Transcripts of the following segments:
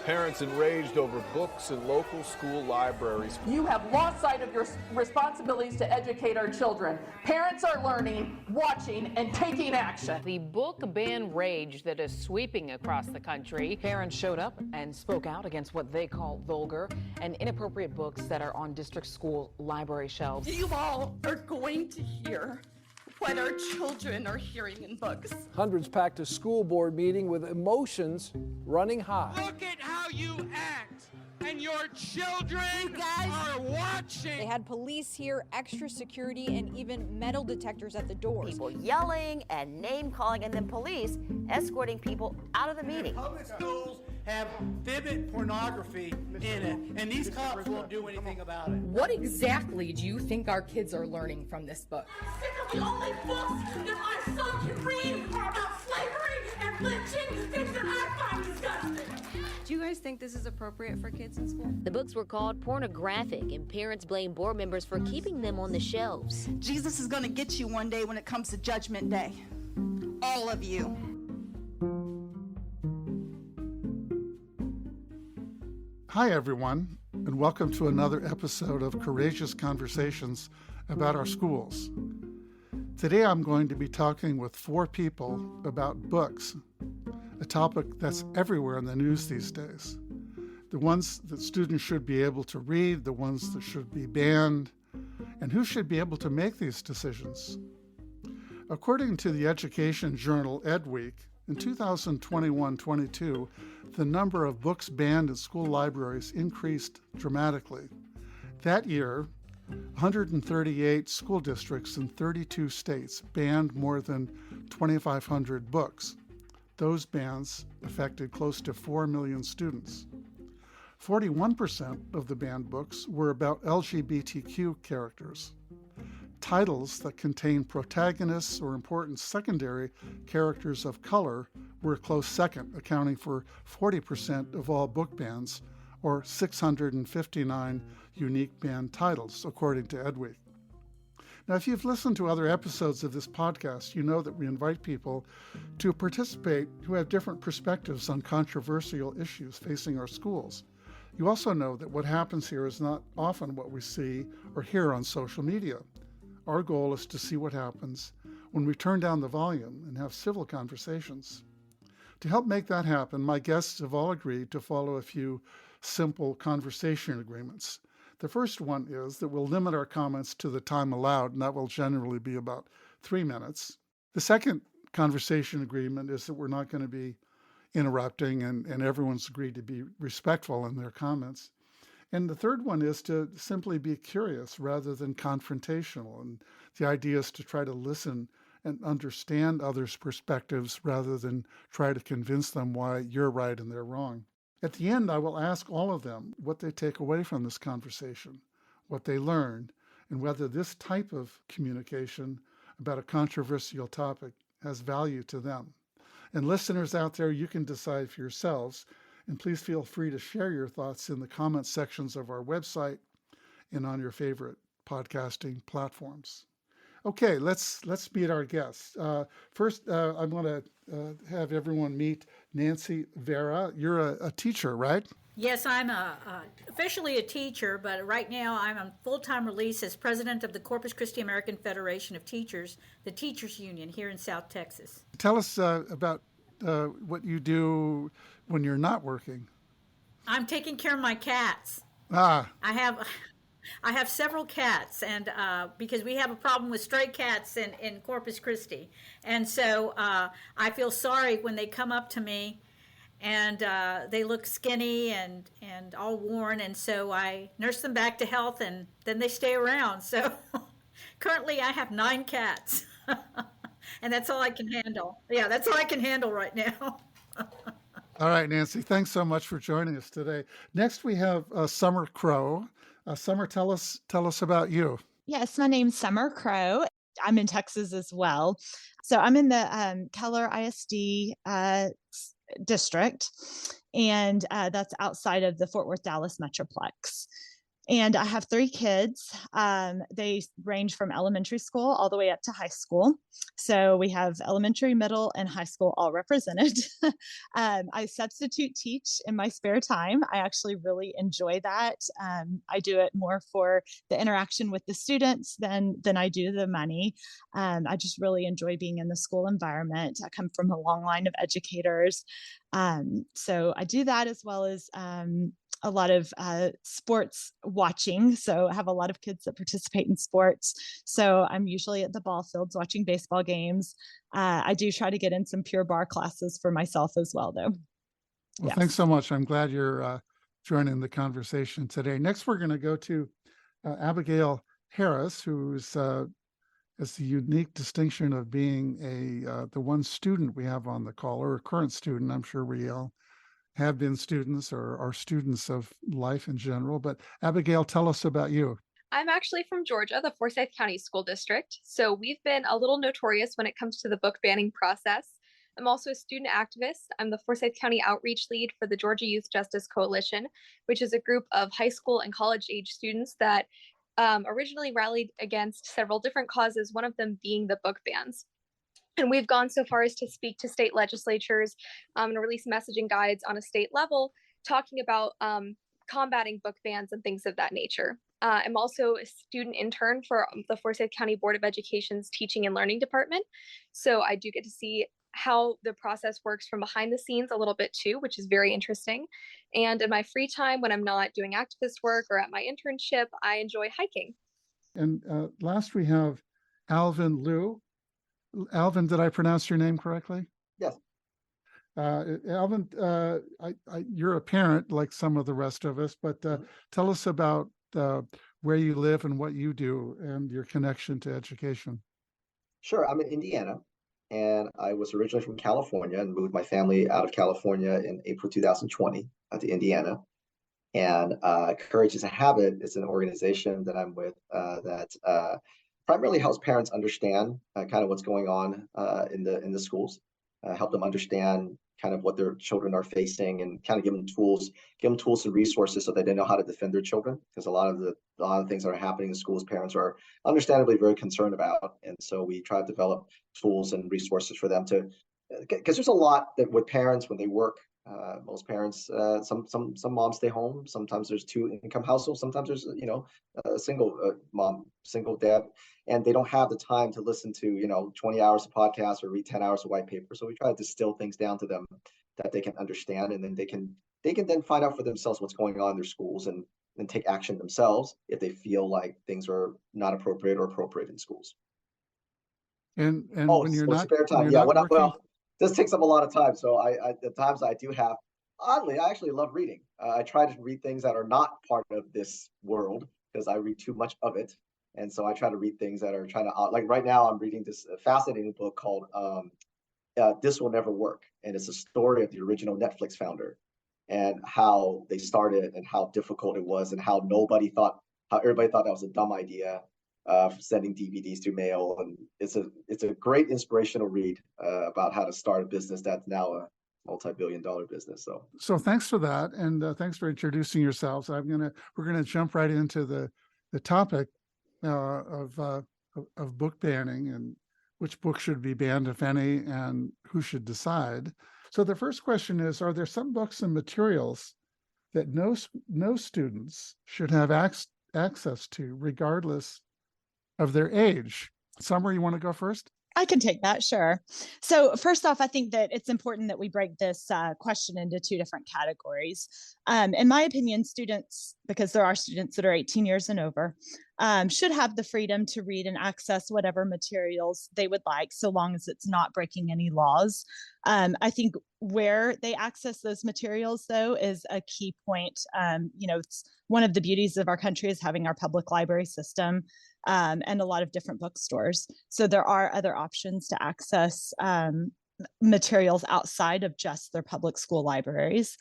Parents enraged over books in local school libraries. You have lost sight of your responsibilities to educate our children. Parents are learning, watching, and taking action. The book ban rage that is sweeping across the country. Parents showed up and spoke out against what they call vulgar and inappropriate books that are on district school library shelves. You all are going to hear what our children are hearing in books. Hundreds packed a school board meeting with emotions running high. Look at how you act, and your children are watching. They had police here, extra security, and even metal detectors at the doors. People yelling and name-calling, and then police escorting people out of the meeting. Public schools have vivid pornography in it, and these cops won't do anything about it. What exactly do you think our kids are learning from this book? The only books that my son can read are about slavery and lynching, things that I find disgusting. Do you guys think this is appropriate for kids in school? The books were called pornographic, and parents blame board members for keeping them on the shelves. Jesus is going to get you one day when it comes to Judgment Day. All of you. Hi, everyone, and welcome to another episode of Courageous Conversations about our schools. Today, I'm going to be talking with 4 people about books, a topic that's everywhere in the news these days. The ones that students should be able to read, the ones that should be banned, and who should be able to make these decisions. According to the education journal EdWeek, in 2021-22, the number of books banned in school libraries increased dramatically. That year, 138 school districts in 32 states banned more than 2,500 books. Those bans affected close to 4 million students. 41% of the banned books were about LGBTQ characters. Titles that contain protagonists or important secondary characters of color were a close second, accounting for 40% of all book bans, or 659 unique banned titles, according to EdWeek. Now, if you've listened to other episodes of this podcast, you know that we invite people to participate who have different perspectives on controversial issues facing our schools. You also know that what happens here is not often what we see or hear on social media. Our goal is to see what happens when we turn down the volume and have civil conversations. To help make that happen, my guests have all agreed to follow a few simple conversation agreements. The first one is that we'll limit our comments to the time allowed, and that will generally be about 3 minutes. The second conversation agreement is that we're not going to be interrupting, and everyone's agreed to be respectful in their comments. And the third one is to simply be curious rather than confrontational. And the idea is to try to listen and understand others' perspectives rather than try to convince them why you're right and they're wrong. At the end, I will ask all of them what they take away from this conversation, what they learned, and whether this type of communication about a controversial topic has value to them. And listeners out there, you can decide for yourselves. And please feel free to share your thoughts in the comment sections of our website and on your favorite podcasting platforms. Okay, let's meet our guests. First, I'm going to have everyone meet Nancy Vera. You're a teacher, right? Yes, I'm officially a teacher, but right now I'm on full-time release as president of the Corpus Christi American Federation of Teachers, the Teachers Union here in South Texas. Tell us about what you do when you're not working. I'm taking care of my cats. I have several cats, and because we have a problem with stray cats in Corpus Christi, and so I feel sorry when they come up to me, and they look skinny and all worn, and so I nurse them back to health, and then they stay around. So currently, I have 9 cats. And that's all I can handle. Yeah, that's all I can handle right now. All right, Nancy, thanks so much for joining us today. Next, we have Summer Crow. Summer, tell us about you. Yes, my name's Summer Crow. I'm in Texas as well. So I'm in the Keller ISD district, and that's outside of the Fort Worth, Dallas Metroplex. And I have 3 kids. They range from elementary school all the way up to high school. So we have elementary, middle, and high school all represented. I substitute teach in my spare time. I actually really enjoy that. I do it more for the interaction with the students than I do the money. I just really enjoy being in the school environment. I come from a long line of educators. So I do that, as well as a lot of sports watching. So I have a lot of kids that participate in sports. So I'm usually at the ball fields watching baseball games. I do try to get in some pure bar classes for myself as well, though. Well, Yes. thanks so much. I'm glad you're joining the conversation today. Next, we're going to go to Abigail Harris, who's has the unique distinction of being the one student we have on the call, or a current student. I'm sure we all have been students or are students of life in general. But Abigail, tell us about you. I'm actually from Georgia, the Forsyth County School District. So we've been a little notorious when it comes to the book banning process. I'm also a student activist. I'm the Forsyth County Outreach Lead for the Georgia Youth Justice Coalition, which is a group of high school and college age students that originally rallied against several different causes, one of them being the book bans. And we've gone so far as to speak to state legislatures and release messaging guides on a state level, talking about combating book bans and things of that nature. I'm also a student intern for the Forsyth County Board of Education's Teaching and Learning Department. So I do get to see how the process works from behind the scenes a little bit too, which is very interesting. And in my free time, when I'm not doing activist work or at my internship, I enjoy hiking. And last, we have Alvin Liu. Alvin, did I pronounce your name correctly? Yes. Alvin, you're a parent like some of the rest of us, but tell us about where you live and what you do and your connection to education. Sure. I'm in Indiana, and I was originally from California and moved my family out of California in April 2020 to Indiana. And Courage is a Habit is an organization that I'm with that primarily helps parents understand kind of what's going on in the schools, help them understand kind of what their children are facing, and kind of give them tools and resources so that they know how to defend their children. Because a lot of things that are happening in schools, parents are understandably very concerned about, and so we try to develop tools and resources for them to. Because there's a lot that with parents when they work. Most parents, some moms stay home. Sometimes there's 2-income households. Sometimes there's a single mom, single dad, and they don't have the time to listen to 20 hours of podcasts or read 10 hours of white paper. So we try to distill things down to them that they can understand, and then they can then find out for themselves what's going on in their schools and take action themselves if they feel like things are not appropriate or appropriate in schools. And when you're not spare time, this takes up a lot of time. So the times I do have, oddly, I actually love reading. I try to read things that are not part of this world because I read too much of it. And so I try to read things that are trying to, like right now I'm reading this fascinating book called This Will Never Work. And it's a story of the original Netflix founder and how they started and how difficult it was and how everybody thought that was a dumb idea. Sending DVDs through mail, and it's a great inspirational read about how to start a business that's now a multi-billion-dollar business. So thanks for that, and thanks for introducing yourselves. We're gonna jump right into the topic of book banning and which books should be banned, if any, and who should decide. So the first question is: are there some books and materials that no students should have access to, regardless of their age? Summer, you want to go first? I can take that, sure. So first off, I think that it's important that we break this question into 2 different categories. In my opinion, students, because there are students that are 18 years and over, should have the freedom to read and access whatever materials they would like, so long as it's not breaking any laws. I think where they access those materials, though, is a key point. It's one of the beauties of our country is having our public library system. And a lot of different bookstores. So there are other options to access materials outside of just their public school libraries.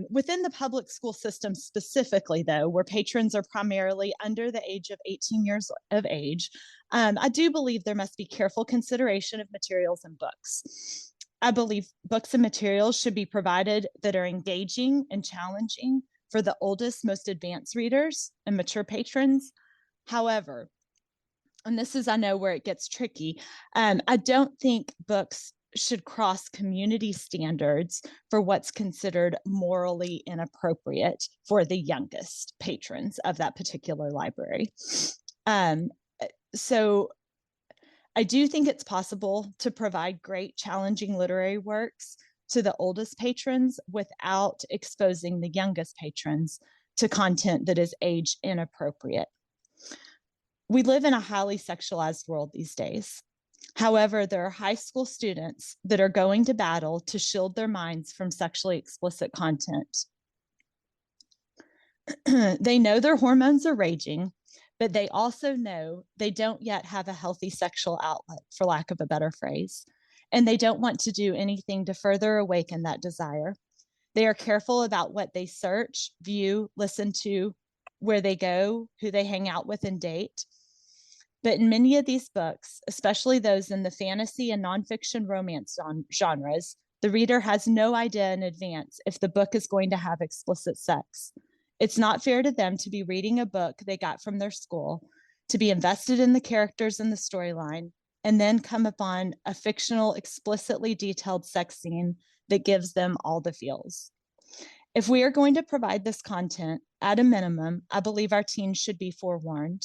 Within the public school system specifically, though, where patrons are primarily under the age of 18 years of age, I do believe there must be careful consideration of materials and books. I believe books and materials should be provided that are engaging and challenging for the oldest, most advanced readers and mature patrons. However, and this is, I know, where it gets tricky, I don't think books should cross community standards for what's considered morally inappropriate for the youngest patrons of that particular library. So I do think it's possible to provide great, challenging literary works to the oldest patrons without exposing the youngest patrons to content that is age inappropriate. We live in a highly sexualized world these days. However, there are high school students that are going to battle to shield their minds from sexually explicit content. They know their hormones are raging, but they also know they don't yet have a healthy sexual outlet, for lack of a better phrase, and they don't want to do anything to further awaken that desire. They are careful about what they search, view, listen to, where they go, who they hang out with and date. But in many of these books, especially those in the fantasy and nonfiction romance genres, the reader has no idea in advance if the book is going to have explicit sex. It's not fair to them to be reading a book they got from their school, to be invested in the characters and the storyline, and then come upon a fictional, explicitly detailed sex scene that gives them all the feels. If we are going to provide this content, at a minimum, I believe our teens should be forewarned.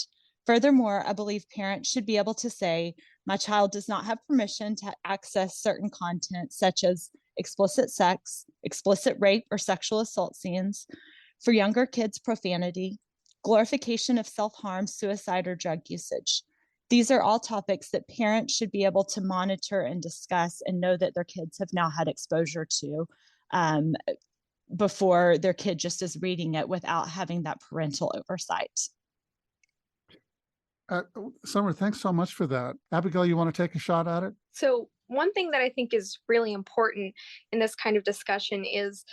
Furthermore, I believe parents should be able to say, my child does not have permission to access certain content such as explicit sex, explicit rape or sexual assault scenes, for younger kids, profanity, glorification of self-harm, suicide, or drug usage. These are all topics that parents should be able to monitor and discuss and know that their kids have now had exposure to before their kid just is reading it without having that parental oversight. Summer, thanks so much for that. Abigail, you want to take a shot at it? So one thing that I think is really important in this kind of discussion is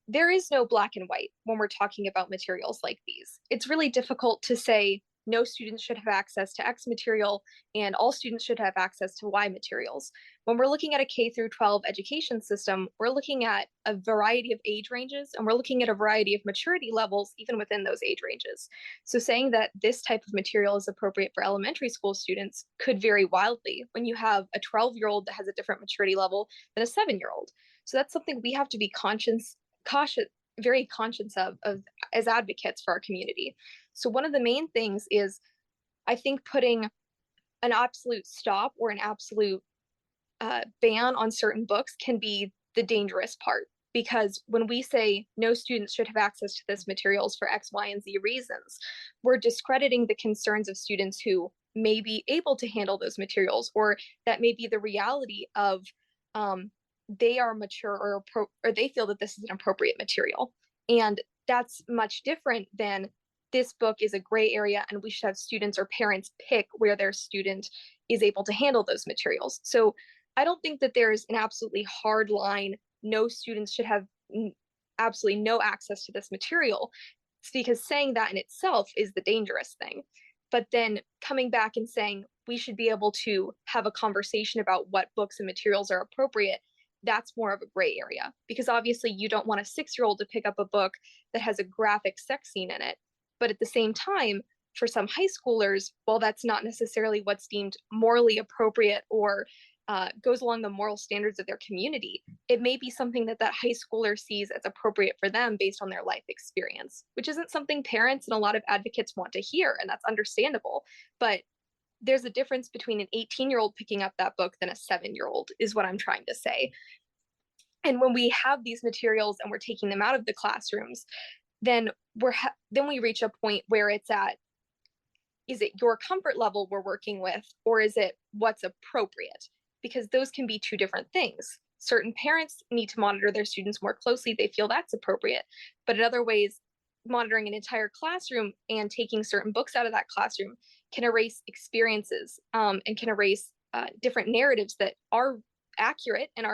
there is no black and white when we're talking about materials like these. It's really difficult to say no students should have access to X material and all students should have access to Y materials. When we're looking at a K through 12 education system, we're looking at a variety of age ranges and we're looking at a variety of maturity levels even within those age ranges. So saying that this type of material is appropriate for elementary school students could vary wildly when you have a 12-year-old that has a different maturity level than a 7-year-old. So that's something we have to be very conscious of as advocates for our community. So one of the main things is, I think, putting an absolute stop or an absolute ban on certain books can be the dangerous part. Because when we say no students should have access to this materials for X, Y, and Z reasons, we're discrediting the concerns of students who may be able to handle those materials, or that may be the reality of they are mature or they feel that this is an appropriate material. And that's much different than this book is a gray area and we should have students or parents pick where their student is able to handle those materials. So I don't think that there's an absolutely hard line, no students should have absolutely no access to this material. It's because saying that in itself is the dangerous thing. But then coming back and saying we should be able to have a conversation about what books and materials are appropriate, that's more of a gray area, because obviously you don't want a 6-year-old to pick up a book that has a graphic sex scene in it. But at the same time, for some high schoolers, while that's not necessarily what's deemed morally appropriate or goes along the moral standards of their community, it may be something that high schooler sees as appropriate for them based on their life experience, which isn't something parents and a lot of advocates want to hear, and that's understandable. But there's a difference between an 18-year-old picking up that book than a 7-year-old, is what I'm trying to say. And when we have these materials and we're taking them out of the classrooms, then we reach a point where it's at, is it your comfort level we're working with, or is it what's appropriate? Because those can be two different things. Certain parents need to monitor their students more closely. They feel that's appropriate. But in other ways, monitoring an entire classroom and taking certain books out of that classroom can erase experiences and can erase different narratives that are accurate and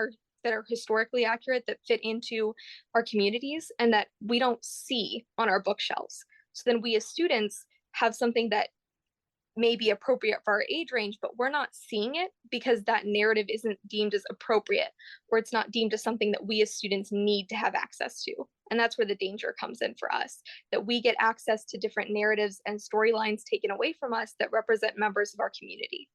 that are historically accurate, that fit into our communities and that we don't see on our bookshelves. So then we as students have something that may be appropriate for our age range, but we're not seeing it because that narrative isn't deemed as appropriate, or it's not deemed as something that we as students need to have access to. And that's where the danger comes in for us, that we get access to different narratives and storylines taken away from us that represent members of our community.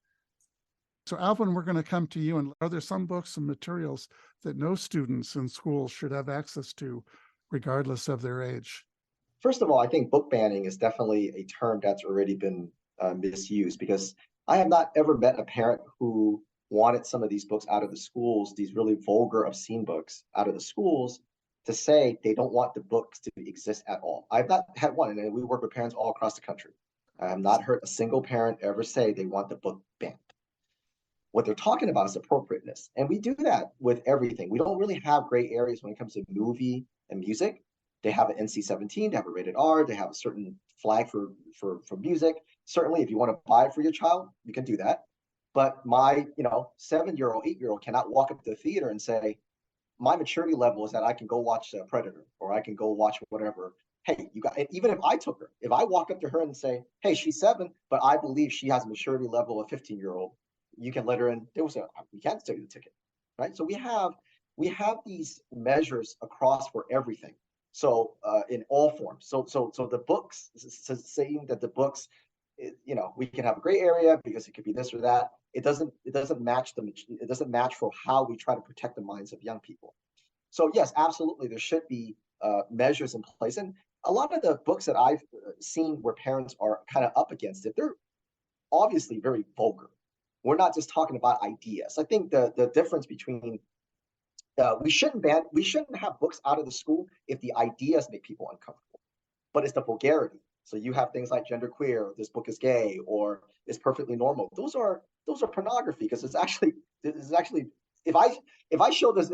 So Alvin, we're going to come to you. And are there some books and materials that no students in schools should have access to, regardless of their age? First of all, I think book banning is definitely a term that's already been misused, because I have not ever met a parent who wanted some of these books out of the schools, these really vulgar, obscene books out of the schools, to say they don't want the books to exist at all. I've not had one, and we work with parents all across the country. I have not heard a single parent ever say they want the book banned. What they're talking about is appropriateness. And we do that with everything. We don't really have gray areas when it comes to movie and music. They have an NC-17, they have a rated R, they have a certain flag for music. Certainly, if you want to buy it for your child, you can do that. But my 7-year-old, 8-year-old cannot walk up to the theater and say, my maturity level is that I can go watch Predator, or I can go watch whatever. Hey, you got, even if I took her, if I walk up to her and say, hey, she's 7, but I believe she has a maturity level of 15-year-old, you can let her in. They will say, we can't take the ticket, right? So we have these measures across for everything. So in all forms. So the books, saying that the books, we can have a gray area because it could be this or that. It doesn't match for how we try to protect the minds of young people. So yes, absolutely, there should be measures in place. And a lot of the books that I've seen where parents are kind of up against it, they're obviously very vulgar. We're not just talking about ideas. I think the difference between we shouldn't have books out of the school if the ideas make people uncomfortable, but it's the vulgarity. So you have things like genderqueer, or this book is gay, or it's perfectly normal. Those are pornography, because it's actually if I show this,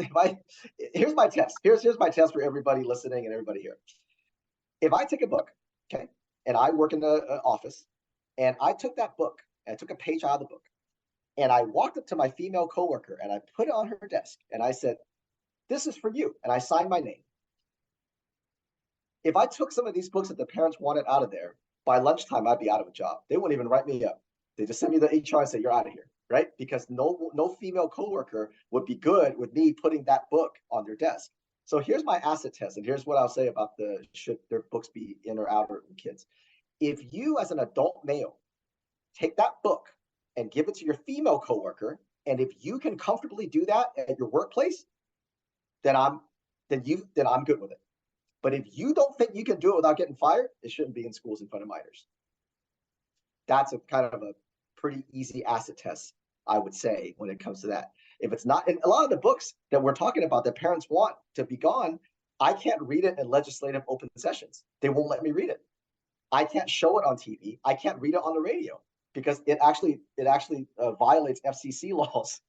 here's my test. Here's my test for everybody listening and everybody here. If I take a book, okay, and I work in the office, and I took that book and I took a page out of the book, and I walked up to my female coworker and I put it on her desk and I said, this is for you. And I signed my name. If I took some of these books that the parents wanted out of there, by lunchtime, I'd be out of a job. They wouldn't even write me up. They just send me the HR and say, you're out of here, right? Because no female coworker would be good with me putting that book on their desk. So here's my acid test. And here's what I'll say about should their books be in or out, or kids. If you as an adult male take that book and give it to your female coworker, and if you can comfortably do that at your workplace, then I'm good with it. But if you don't think you can do it without getting fired, it shouldn't be in schools in front of minors. That's a kind of a pretty easy acid test, I would say, when it comes to that. If it's not, and a lot of the books that we're talking about that parents want to be gone, I can't read it in legislative open sessions. They won't let me read it. I can't show it on TV. I can't read it on the radio, because it actually violates FCC laws.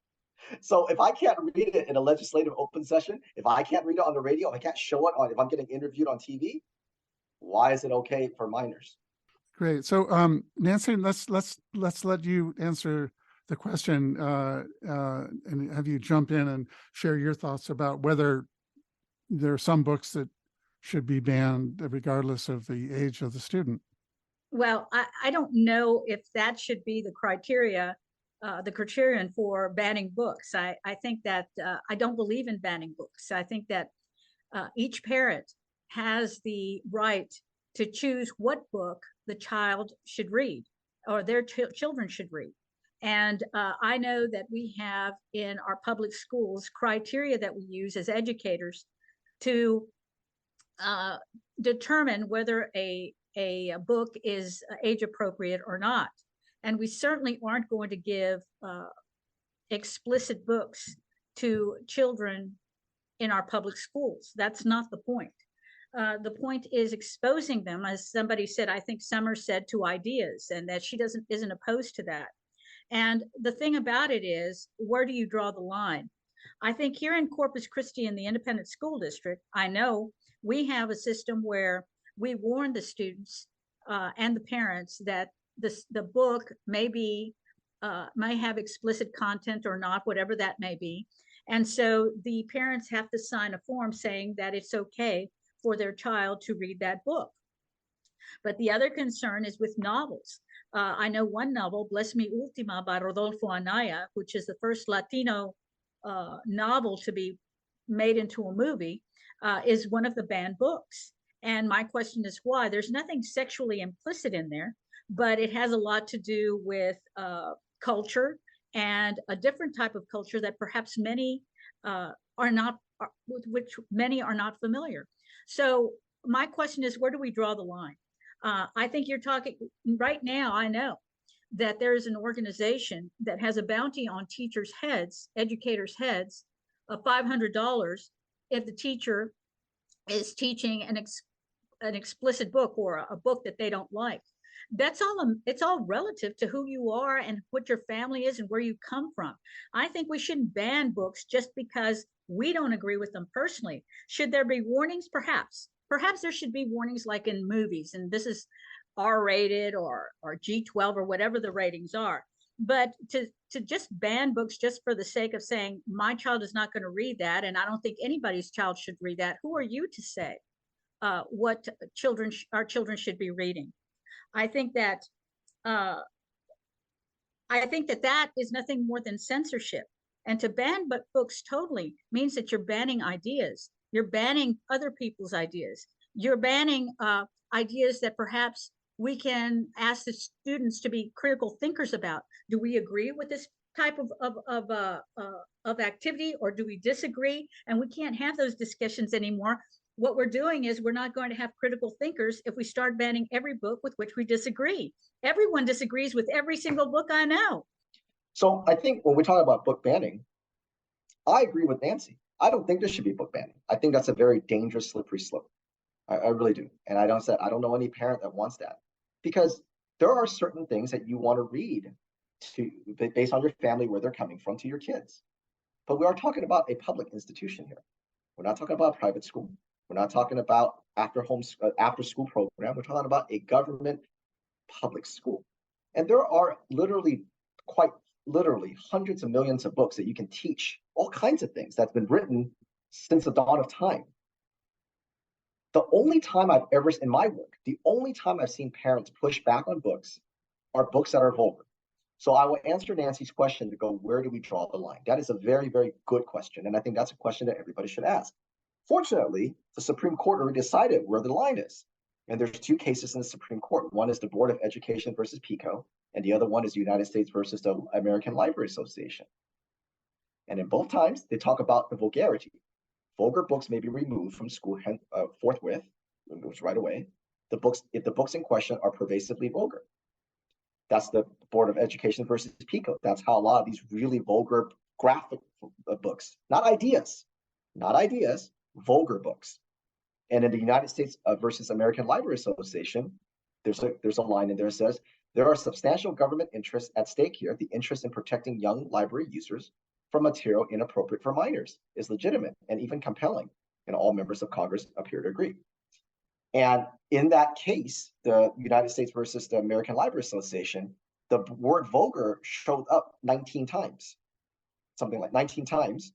So if I can't read it in a legislative open session, if I can't read it on the radio, if I can't show it if I'm getting interviewed on TV, why is it okay for minors? Great. So Nancy, let's let you answer the question and have you jump in and share your thoughts about whether there are some books that should be banned regardless of the age of the student. Well, I don't know if that should be the criterion for banning books. I think that I don't believe in banning books. I think that each parent has the right to choose what book the child should read, or their children should read. And I know that we have in our public schools criteria that we use as educators to determine whether a book is age appropriate or not. And we certainly aren't going to give explicit books to children in our public schools. That's not the point. The point is exposing them, as somebody said, I think Summer said, to ideas, and that she isn't opposed to that. And the thing about it is, where do you draw the line? I think here in Corpus Christi in the independent school district, I know we have a system where we warn the students and the parents that the book may have explicit content or not, whatever that may be. And so the parents have to sign a form saying that it's okay for their child to read that book. But the other concern is with novels. I know one novel, Bless Me Ultima by Rodolfo Anaya, which is the first Latino novel to be made into a movie. is one of the banned books. And my question is why? There's nothing sexually implicit in there, but it has a lot to do with culture and a different type of culture that perhaps many are not, with which many are not familiar. So my question is, where do we draw the line? I think you're talking right now. I know that there is an organization that has a bounty on teachers' heads, educators' heads, of $500 if the teacher is teaching an explicit book or a book that they don't like. That's all. It's all relative to who you are and what your family is and where you come from. I think we shouldn't ban books just because we don't agree with them personally. Should there be warnings? Perhaps. Perhaps there should be warnings like in movies, and this is R-rated or G12 or whatever the ratings are. But to just ban books just for the sake of saying my child is not going to read that, and I don't think anybody's child should read that. Who are you to say what our children should be reading? I think that that is nothing more than censorship. And to ban books totally means that you're banning ideas. You're banning other people's ideas. You're banning ideas that perhaps we can ask the students to be critical thinkers about. Do we agree with this type of activity, or do we disagree? And we can't have those discussions anymore. What we're doing is we're not going to have critical thinkers if we start banning every book with which we disagree. Everyone disagrees with every single book I know. So I think when we talk about book banning, I agree with Nancy. I don't think there should be book banning. I think that's a very dangerous, slippery slope. I really do. And I don't know any parent that wants that, because there are certain things that you want to read based on your family, where they're coming from, to your kids. But we are talking about a public institution here. We're not talking about a private school. We're not talking about after school program. We're talking about a government public school. And there are quite literally hundreds of millions of books that you can teach all kinds of things that's been written since the dawn of time. The only time I've ever, in my work, the only time I've seen parents push back on books are books that are vulgar. So I will answer Nancy's question to go, where do we draw the line? That is a very, very good question. And I think that's a question that everybody should ask. Fortunately, the Supreme Court already decided where the line is. And there's two cases in the Supreme Court. One is the Board of Education versus PICO, and the other one is the United States versus the American Library Association. And in both times, they talk about the vulgarity. Vulgar books may be removed from school forthwith, removed right away. If the books in question are pervasively vulgar. That's the Board of Education versus PICO. That's how a lot of these really vulgar graphic books, not ideas, vulgar books. And in the United States versus American Library Association, there's a line in there that says, there are substantial government interests at stake here. The interest in protecting young library users from material inappropriate for minors is legitimate and even compelling, and all members of Congress appear to agree. And in that case, the United States versus the American Library Association, the word vulgar showed up 19 times, something like 19 times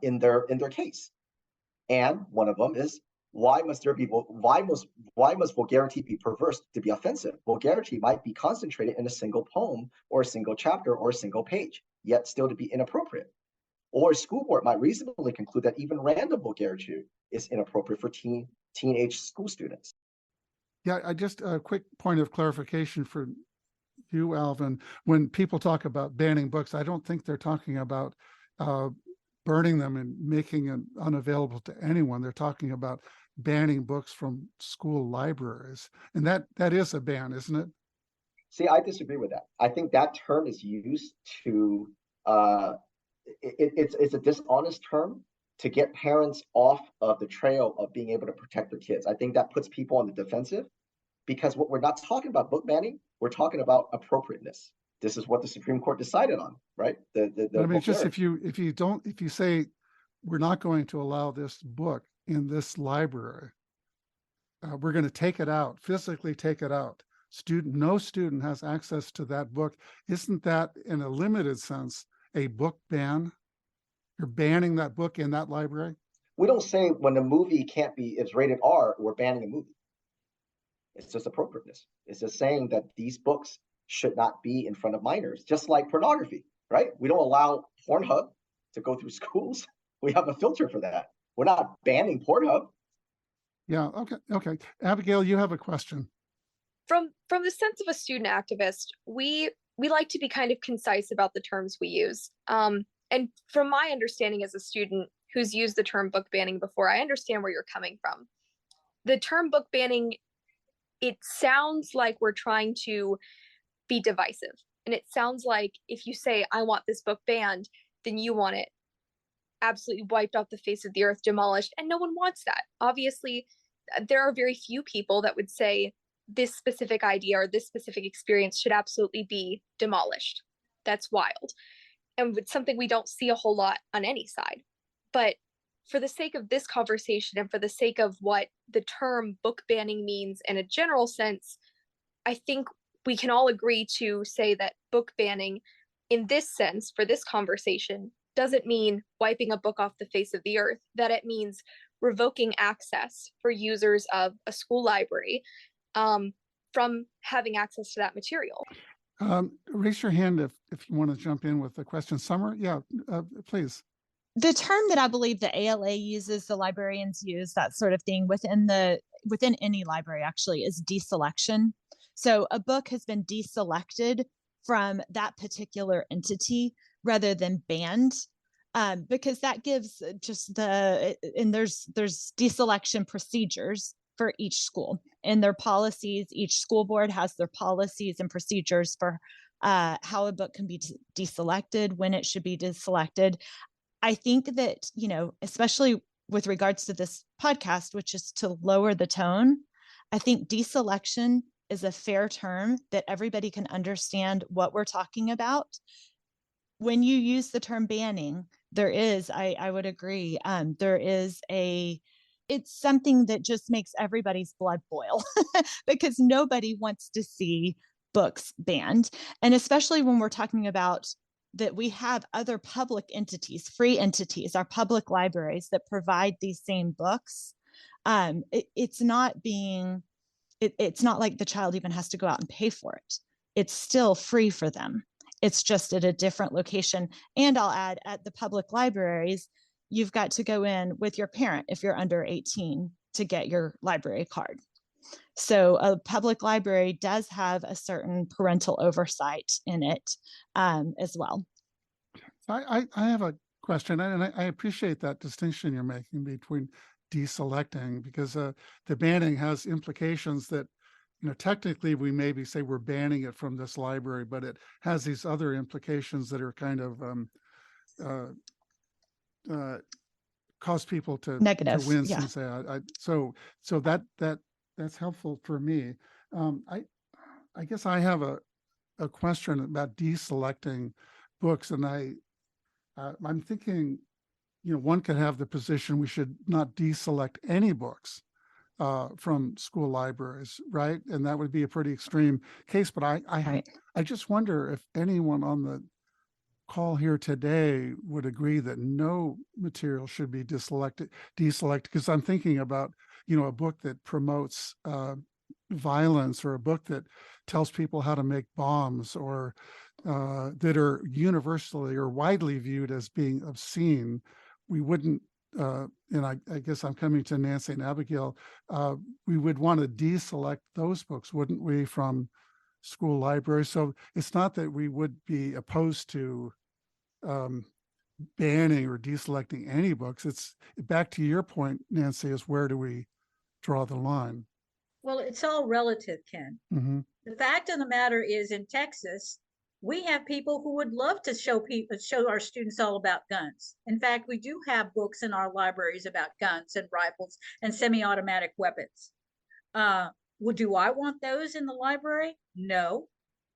in their case. And one of them is, why must vulgarity be perverse to be offensive? Vulgarity might be concentrated in a single poem or a single chapter or a single page, yet still to be inappropriate. Or a school board might reasonably conclude that even random vulgarity is inappropriate for teenage school students. Yeah, I just a quick point of clarification for you, Alvin. When people talk about banning books, I don't think they're talking about burning them and making them unavailable to anyone. They're talking about banning books from school libraries. And that is a ban, isn't it? See, I disagree with that. I think that term is used to, it's a dishonest term to get parents off of the trail of being able to protect their kids. I think that puts people on the defensive, because what we're not talking about book banning, we're talking about appropriateness. This is what the Supreme Court decided on, right? I mean, it's just if you say we're not going to allow this book in this library, we're going to take it out, physically take it out. No student has access to that book. Isn't that, in a limited sense, a book ban? You're banning that book in that library? We don't say when a movie it's rated R, we're banning a movie. It's just appropriateness. It's just saying that these books should not be in front of minors, just like pornography, right? We don't allow Pornhub to go through schools. We have a filter for that. We're not banning Pornhub. Yeah. Okay. Abigail, you have a question. From the sense of a student activist, we like to be kind of concise about the terms we use. And from my understanding as a student who's used the term book banning before, I understand where you're coming from. The term book banning, it sounds like we're trying to be divisive. And it sounds like if you say, I want this book banned, then you want it absolutely wiped off the face of the earth, demolished. And no one wants that. Obviously, there are very few people that would say this specific idea or this specific experience should absolutely be demolished. That's wild. And it's something we don't see a whole lot on any side. But for the sake of this conversation and for the sake of what the term book banning means in a general sense, I think we can all agree to say that book banning in this sense, for this conversation, doesn't mean wiping a book off the face of the earth, that it means revoking access for users of a school library from having access to that material. Raise your hand if you want to jump in with a question. Summer, yeah, please. The term that I believe the ALA uses, the librarians use, that sort of thing within any library actually, is deselection. So a book has been deselected from that particular entity rather than banned, because that gives just and there's deselection procedures for each school and their policies. Each school board has their policies and procedures for how a book can be deselected, when it should be deselected. I think that, especially with regards to this podcast, which is to lower the tone, I think deselection is a fair term that everybody can understand what we're talking about. When you use the term banning, there is, I would agree, it's something that just makes everybody's blood boil because nobody wants to see books banned. And especially when we're talking about that we have other public entities, free entities, our public libraries that provide these same books. It's not like the child even has to go out and pay for it. It's still free for them. It's just at a different location. And I'll add, at the public libraries, you've got to go in with your parent if you're under 18 to get your library card. So a public library does have a certain parental oversight in it as well. I have a question, and I appreciate that distinction you're making between deselecting, because the banning has implications that, technically we maybe say we're banning it from this library, but it has these other implications that are kind of cause people to negative, wince yeah. and say, so that's helpful for me. I guess I have a question about deselecting books, and I'm thinking, one could have the position we should not deselect any books from school libraries, right? And that would be a pretty extreme case. But I just wonder if anyone on the call here today would agree that no material should be deselected, because I'm thinking about, a book that promotes violence, or a book that tells people how to make bombs, or that are universally or widely viewed as being obscene. We wouldn't, and I guess I'm coming to Nancy and Abigail, we would want to deselect those books, wouldn't we, from school libraries? So it's not that we would be opposed to banning or deselecting any books. It's back to your point, Nancy, is where do we draw the line? Well, it's all relative, Ken. Mm-hmm. The fact of the matter is, in Texas, we have people who would love to show our students all about guns. In fact, we do have books in our libraries about guns and rifles and semi-automatic weapons. Well, do I want those in the library? No.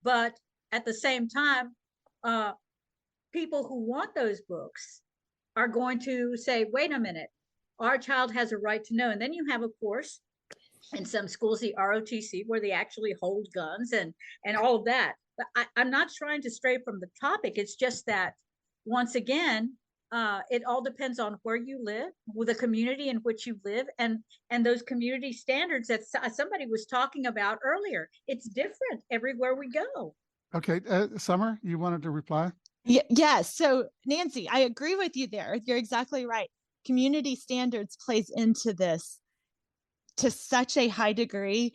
But at the same time, people who want those books are going to say, wait a minute, our child has a right to know. And then you have, of course, in some schools, the ROTC, where they actually hold guns and all of that. But I'm not trying to stray from the topic. It's just that, once again, it all depends on where you live, with the community in which you live, and those community standards that somebody was talking about earlier. It's different everywhere we go. Okay, Summer, you wanted to reply? Yeah. So Nancy, I agree with you there. You're exactly right. community standards plays into this to such a high degree.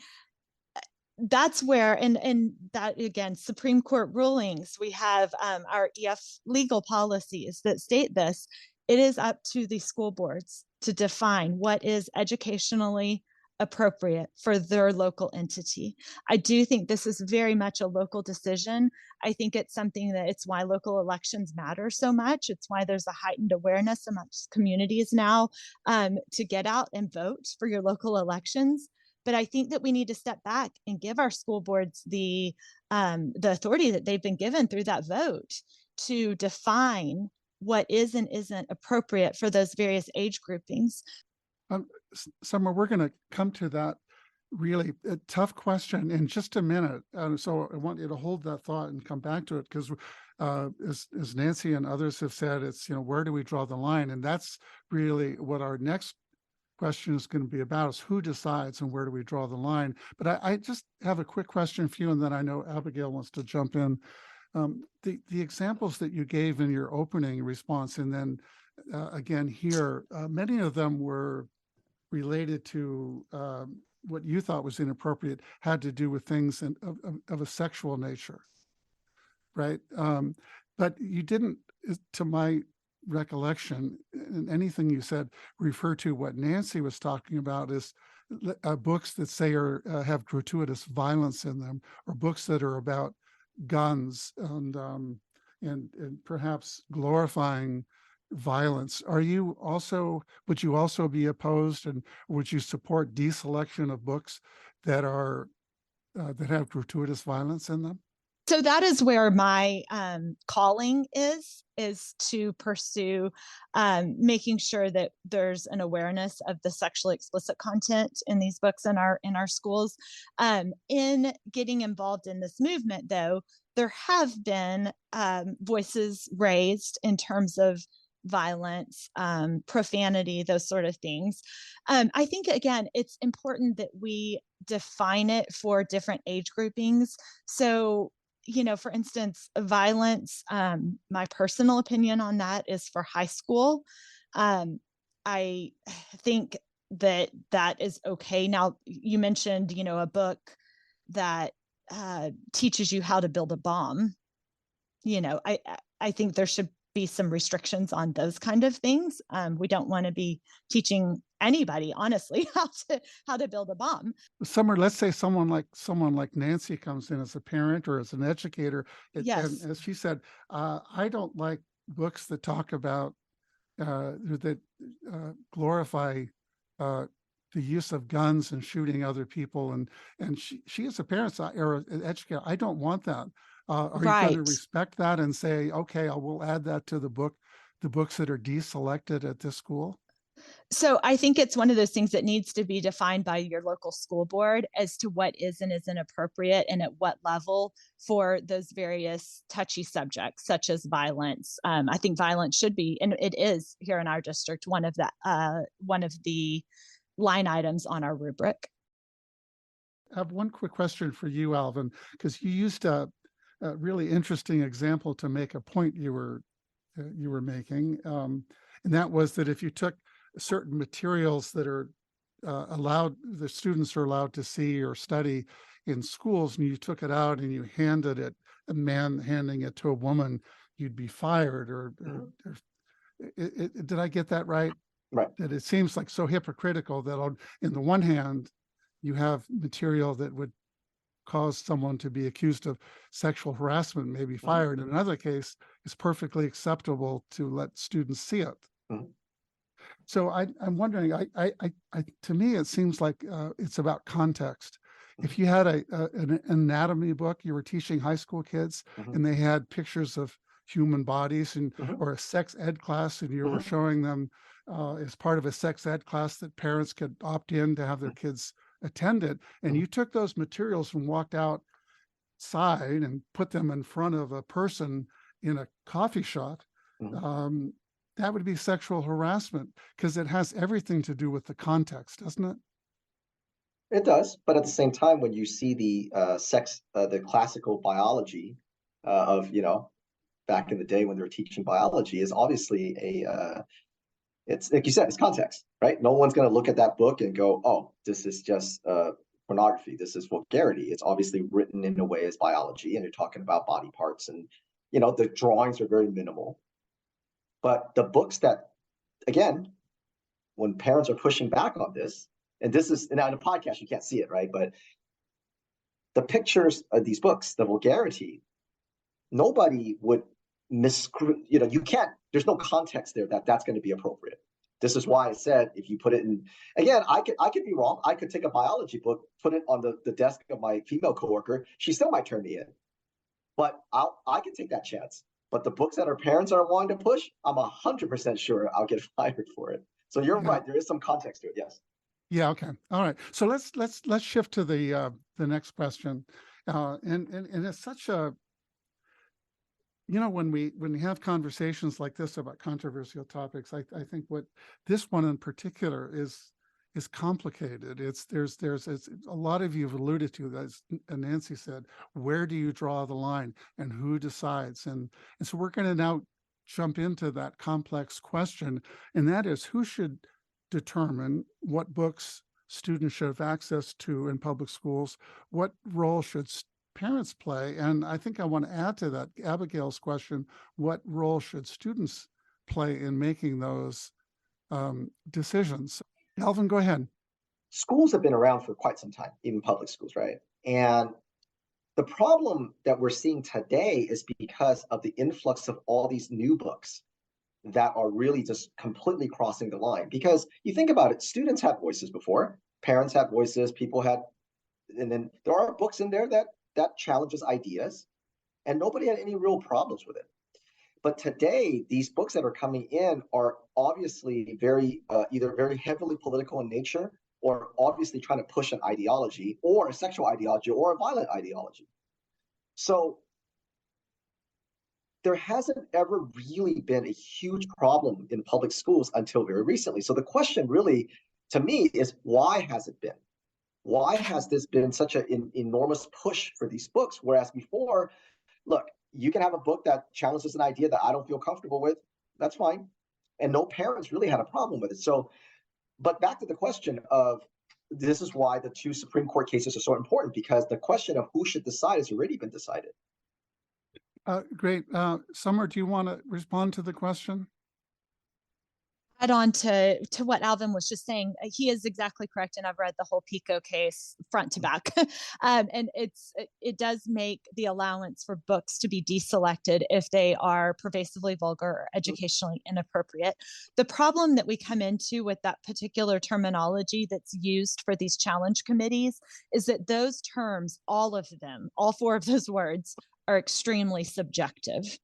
That's where, and that again, Supreme Court rulings, we have our EF legal policies that state this. It is up to the school boards to define what is educationally appropriate for their local entity. I do think this is very much a local decision. I think it's something that it's why local elections matter so much. It's why there's a heightened awareness amongst communities now to get out and vote for your local elections. But I think that we need to step back and give our school boards the authority that they've been given through that vote to define what is and isn't appropriate for those various age groupings. Summer, we're going to come to that really tough question in just a minute. So I want you to hold that thought and come back to it, because as Nancy and others have said, it's, where do we draw the line? And that's really what our next question is going to be about, is who decides and where do we draw the line? But I just have a quick question for you, and then I know Abigail wants to jump in. The examples that you gave in your opening response, and then again here, many of them were related to what you thought was inappropriate, had to do with things of a sexual nature, right? But you didn't, to my recollection, in anything you said, refer to what Nancy was talking about is books that say or have gratuitous violence in them, or books that are about guns and perhaps glorifying violence. Would you also be opposed, and would you support deselection of books that are that have gratuitous violence in them? So that is where my calling is to pursue making sure that there's an awareness of the sexually explicit content in these books in our schools. In getting involved in this movement, though, there have been voices raised in terms of violence, profanity, those sort of things. I think, again, it's important that we define it for different age groupings. So, for instance, violence, my personal opinion on that is for high school. I think that is okay. Now, you mentioned, a book that teaches you how to build a bomb. I think there should be some restrictions on those kind of things. We don't want to be teaching anybody, honestly, how to build a bomb. Summer, let's say someone like Nancy comes in as a parent or as an educator. Yes. And as she said, I don't like books that talk about that glorify the use of guns and shooting other people. And she as a parent or an educator, I don't want that. Are you going to respect that and say, okay, I will add that to the books that are deselected at this school? So I think it's one of those things that needs to be defined by your local school board as to what is and isn't appropriate, and at what level for those various touchy subjects, such as violence. I think violence should be, and it is here in our district, one of the line items on our rubric. I have one quick question for you, Alvin, because you used a really interesting example to make a point you were making, and that was that if you took certain materials that are the students are allowed to see or study in schools, and you took it out and you handed it, a man handing it to a woman, you'd be fired. Or did I get that right? Right. That it seems like so hypocritical that on the one hand, you have material that would cause someone to be accused of sexual harassment, maybe fired. In another case, it's perfectly acceptable to let students see it. So I'm wondering, to me, it seems like it's about context. If you had an anatomy book, you were teaching high school kids, and they had pictures of human bodies, or a sex ed class, and you were showing them as part of a sex ed class that parents could opt in to have their kids attend it, and you took those materials and walked outside and put them in front of a person in a coffee shop, that would be sexual harassment, because it has everything to do with the context, doesn't it? It does, but at the same time, when you see the the classical biology of back in the day when they were teaching biology, is obviously It's like you said, it's context, right? No one's going to look at that book and go, oh, this is just pornography. This is vulgarity. It's obviously written in a way as biology, and you're talking about body parts, and the drawings are very minimal. But the books that, again, when parents are pushing back on this, and this is now in a podcast, you can't see it, right? But the pictures of these books, the vulgarity, nobody would you can't, there's no context there that's going to be appropriate. This is why I said, if you put it in, again, I could be wrong. I could take a biology book, put it on the desk of my female coworker. She still might turn me in, but I can take that chance. But the books that our parents are wanting to push, I'm 100% sure I'll get fired for it. So you're right. There is some context to it. Yes. Yeah. Okay. All right. So let's shift to the next question, and it's such a, when we have conversations like this about controversial topics, I think what this one in particular is complicated. There's a lot of you have alluded to, as Nancy said, where do you draw the line and who decides? And so we're going to now jump into that complex question, and that is, who should determine what books students should have access to in public schools? What role should parents play? And I think I want to add to that Abigail's question: what role should students play in making those decisions? Alvin, go ahead. Schools have been around for quite some time, even public schools, right? And the problem that we're seeing today is because of the influx of all these new books that are really just completely crossing the line. Because you think about it, students had voices before, parents had voices, people had, and then there are books in there that challenges ideas, and nobody had any real problems with it. But today, these books that are coming in are obviously very either very heavily political in nature, or obviously trying to push an ideology, or a sexual ideology, or a violent ideology. So there hasn't ever really been a huge problem in public schools until very recently. So the question really, to me, is why has it been? Why has this been such an enormous push for these books? Whereas before, look, you can have a book that challenges an idea that I don't feel comfortable with. That's fine. And no parents really had a problem with it. So, but back to the question of, this is why the 2 Supreme Court cases are so important, because the question of who should decide has already been decided. Great. Summer, do you want to respond to the question? Add on to what Alvin was just saying, he is exactly correct, and I've read the whole PICO case front to back, and it does make the allowance for books to be deselected if they are pervasively vulgar or educationally inappropriate. The problem that we come into with that particular terminology that's used for these challenge committees is that those terms, all of them, all 4 of those words, are extremely subjective.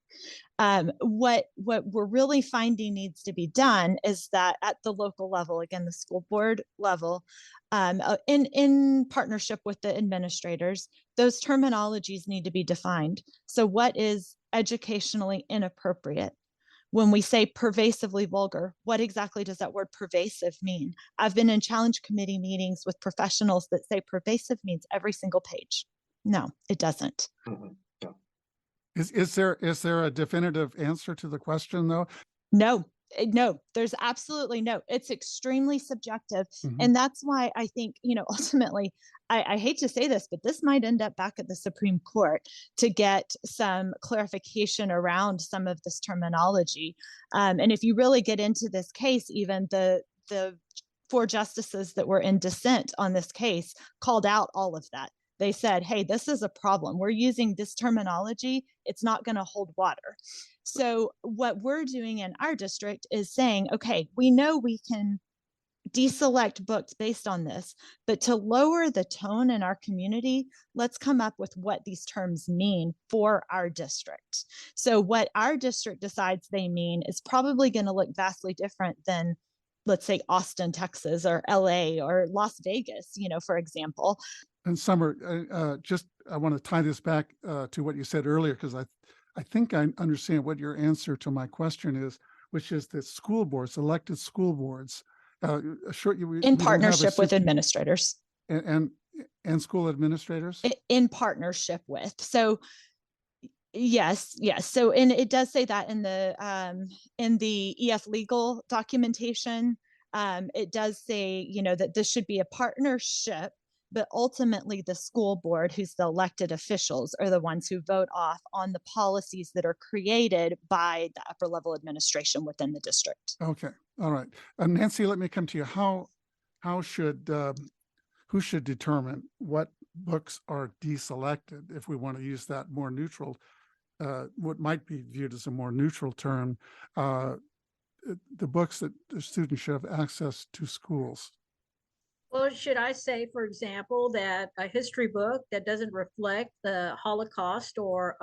What we're really finding needs to be done is that at the local level, again, the school board level, in partnership with the administrators, those terminologies need to be defined. So what is educationally inappropriate? When we say pervasively vulgar, what exactly does that word pervasive mean? I've been in challenge committee meetings with professionals that say pervasive means every single page. No, it doesn't. Mm-hmm. Is there a definitive answer to the question, though? No, there's absolutely no. It's extremely subjective. Mm-hmm. And that's why I think, ultimately, I hate to say this, but this might end up back at the Supreme Court to get some clarification around some of this terminology. And if you really get into this case, even the 4 justices that were in dissent on this case called out all of that. They said, hey, this is a problem. We're using this terminology. It's not going to hold water. So what we're doing in our district is saying, okay, we know we can deselect books based on this, but to lower the tone in our community, let's come up with what these terms mean for our district. So what our district decides they mean is probably going to look vastly different than, let's say, Austin, Texas, or LA, or Las Vegas, for example. And Summer, I want to tie this back to what you said earlier, because I think I understand what your answer to my question is, which is that school boards, elected school boards, in partnership with administrators and school administrators, in partnership with. So Yes, yes. So, and it does say that in the EF legal documentation, it does say, you know, that this should be a partnership, but ultimately the school board, who's the elected officials, are the ones who vote off on the policies that are created by the upper level administration within the district. Okay, all right. Nancy, let me come to you. How should who should determine what books are deselected, if we want to use that more neutral, what might be viewed as a more neutral term, the books that the students should have access to schools? Well, should I say, for example, that a history book that doesn't reflect the Holocaust or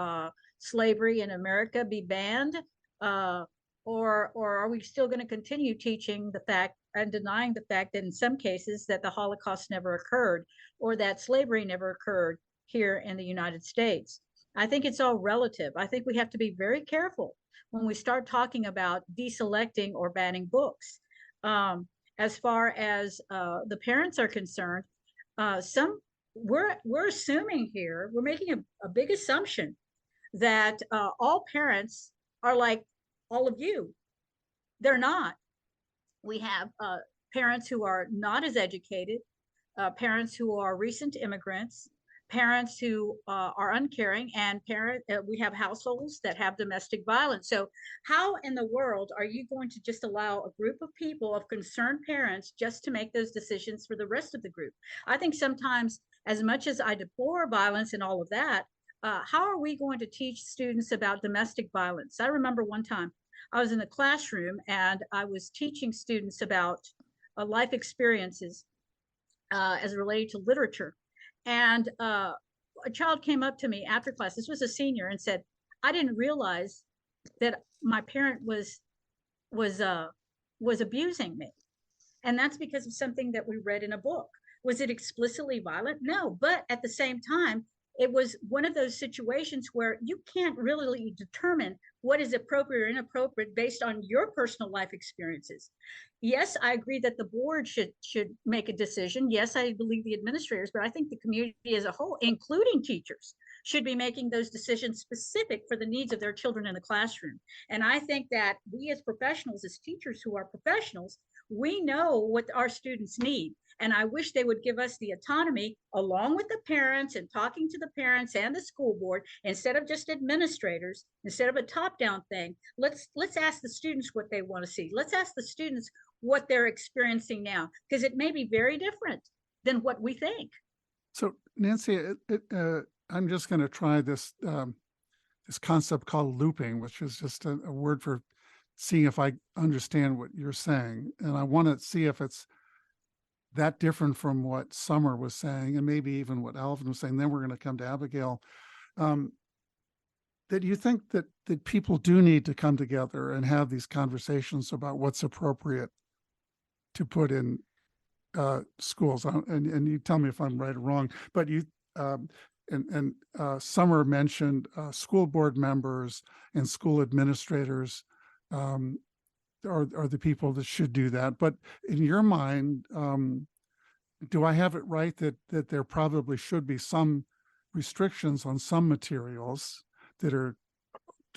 slavery in America be banned? Or are we still going to continue teaching the fact and denying the fact that in some cases that the Holocaust never occurred or that slavery never occurred here in the United States? I think it's all relative. I think we have to be very careful when we start talking about deselecting or banning books. As far as the parents are concerned, we're assuming here, we're making a big assumption that all parents are like all of you. They're not. We have parents who are not as educated, parents who are recent immigrants, parents who are uncaring, and we have households that have domestic violence. So how in the world are you going to just allow a group of people, of concerned parents, just to make those decisions for the rest of the group? I think sometimes, as much as I deplore violence and all of that, how are we going to teach students about domestic violence? I remember one time I was in the classroom and I was teaching students about life experiences as related to literature. And a child came up to me after class, this was a senior, and said, I didn't realize that my parent was abusing me. And that's because of something that we read in a book. Was it explicitly violent? No, but at the same time, it was one of those situations where you can't really determine what is appropriate or inappropriate based on your personal life experiences. Yes, I agree that the board should make a decision. Yes, I believe the administrators, but I think the community as a whole, including teachers, should be making those decisions specific for the needs of their children in the classroom. And I think that we as professionals, as teachers who are professionals, we know what our students need. And I wish they would give us the autonomy, along with the parents and talking to the parents and the school board, instead of just administrators, instead of a top-down thing. Let's ask the students what they want to see. Let's ask the students what they're experiencing now, because it may be very different than what we think. So Nancy, I'm just going to try this this concept called looping, which is just a word for seeing if I understand what you're saying. And I want to see if it's that different from what Summer was saying, and maybe even what Alvin was saying. Then we're going to come to Abigail. That you think that people do need to come together and have these conversations about what's appropriate to put in schools. And you tell me if I'm right or wrong, but you Summer mentioned school board members and school administrators are the people that should do that. But in your mind, do I have it right that there probably should be some restrictions on some materials that are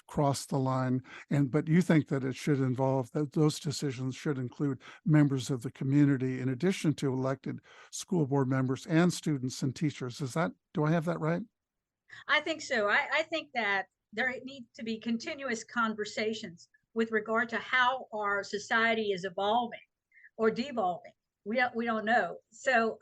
cross the line, but you think that it should involve, that those decisions should include members of the community in addition to elected school board members and students and teachers? Do I have that right? I think so. I think that there need to be continuous conversations with regard to how our society is evolving or devolving. We don't know. So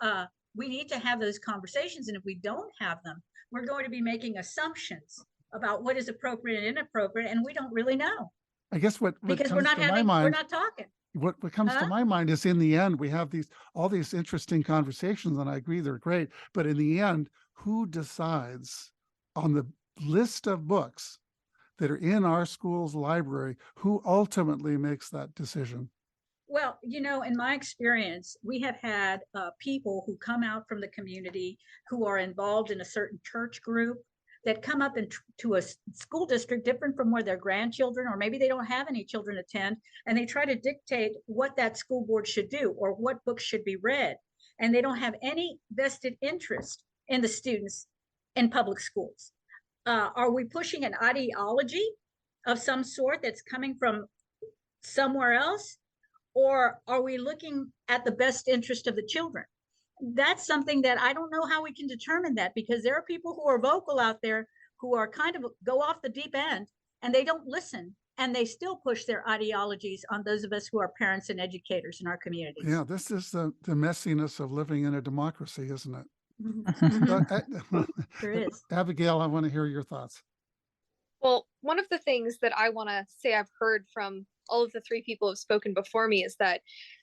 we need to have those conversations. And if we don't have them, we're going to be making assumptions about what is appropriate and inappropriate, and we don't really know. I guess what because comes to my mind, we're not talking. What comes to my mind is, in the end, we have all these interesting conversations, and I agree they're great. But in the end, who decides on the list of books that are in our school's library? Who ultimately makes that decision? Well, in my experience, we have had people who come out from the community who are involved in a certain church group that come up into a school district different from where their grandchildren, or maybe they don't have any children attend, and they try to dictate what that school board should do or what books should be read. And they don't have any vested interest in the students in public schools. are we pushing an ideology of some sort that's coming from somewhere else? Or are we looking at the best interest of the children? That's something that I don't know how we can determine that, because there are people who are vocal out there who are kind of go off the deep end and they don't listen, and they still push their ideologies on those of us who are parents and educators in our communities. Yeah, this is the messiness of living in a democracy, isn't it? There is. Abigail, I want to hear your thoughts. Well, one of the things that I want to say I've heard from all of the three people who have spoken before me is that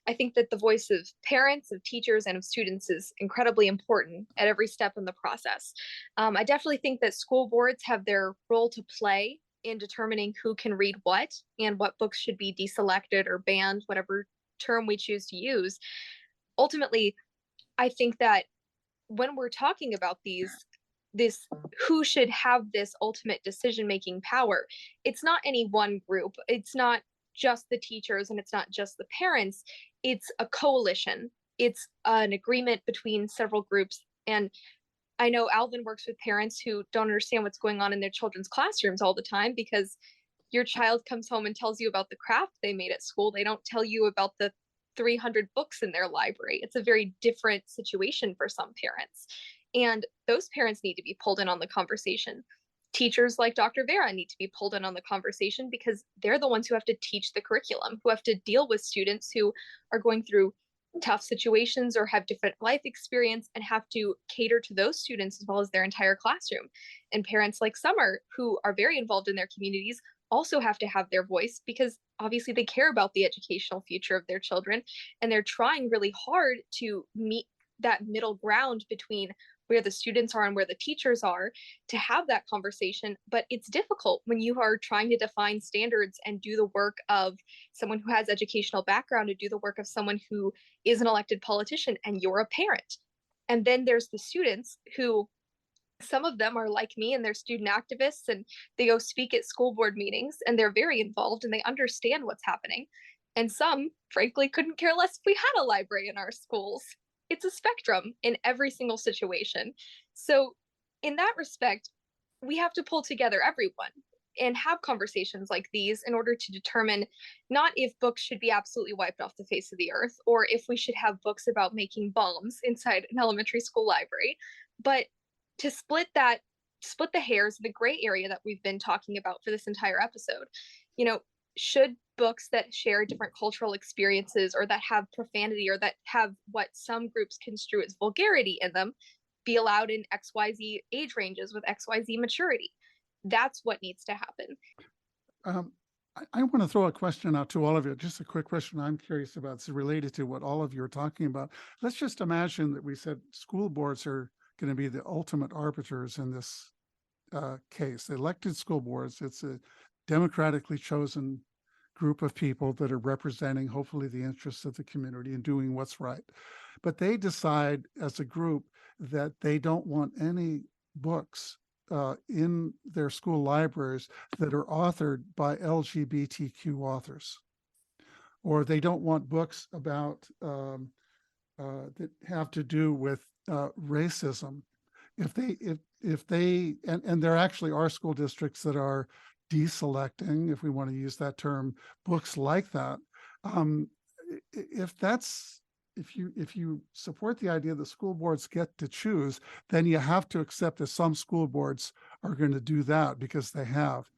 I think that the voice of parents, of teachers, and of students is incredibly important at every step in the process. I definitely think that school boards have their role to play in determining who can read what and what books should be deselected or banned, whatever term we choose to use. Ultimately, I think that when we're talking about this who should have this ultimate decision-making power, it's not any one group. It's not just the teachers and it's not just the parents. It's a coalition. It's an agreement between several groups. And I know Alvin works with parents who don't understand what's going on in their children's classrooms all the time, because your child comes home and tells you about the craft they made at school. They don't tell you about the 300 books in their library. It's a very different situation for some parents. And those parents need to be pulled in on the conversation. Teachers like Dr. Vera need to be pulled in on the conversation, because they're the ones who have to teach the curriculum, who have to deal with students who are going through tough situations or have different life experience and have to cater to those students as well as their entire classroom. And parents like Summer, who are very involved in their communities, also have to have their voice, because obviously they care about the educational future of their children, and they're trying really hard to meet that middle ground between where the students are and where the teachers are, to have that conversation. But it's difficult when you are trying to define standards and do the work of someone who has educational background, to do the work of someone who is an elected politician, and you're a parent. And then there's the students who, some of them are like me and they're student activists, and they go speak at school board meetings and they're very involved and they understand what's happening. And some, frankly, couldn't care less if we had a library in our schools. It's a spectrum in every single situation. So in that respect, we have to pull together everyone and have conversations like these in order to determine not if books should be absolutely wiped off the face of the earth, or if we should have books about making bombs inside an elementary school library, but to split the hairs, the gray area that we've been talking about for this entire episode. You know, should books that share different cultural experiences, or that have profanity, or that have what some groups construe as vulgarity in them, be allowed in XYZ age ranges with XYZ maturity? That's what needs to happen. I want to throw a question out to all of you. Just a quick question I'm curious about. It's related to what all of you are talking about. Let's just imagine that we said school boards are going to be the ultimate arbiters in this case. The elected school boards, it's a democratically chosen group of people that are representing, hopefully, the interests of the community and doing what's right. But they decide as a group that they don't want any books in their school libraries that are authored by LGBTQ authors, or they don't want books about that have to do with racism. If they and there actually are school districts that are deselecting, if we want to use that term, books like that. If you support the idea that school boards get to choose, then you have to accept that some school boards are going to do that because they have.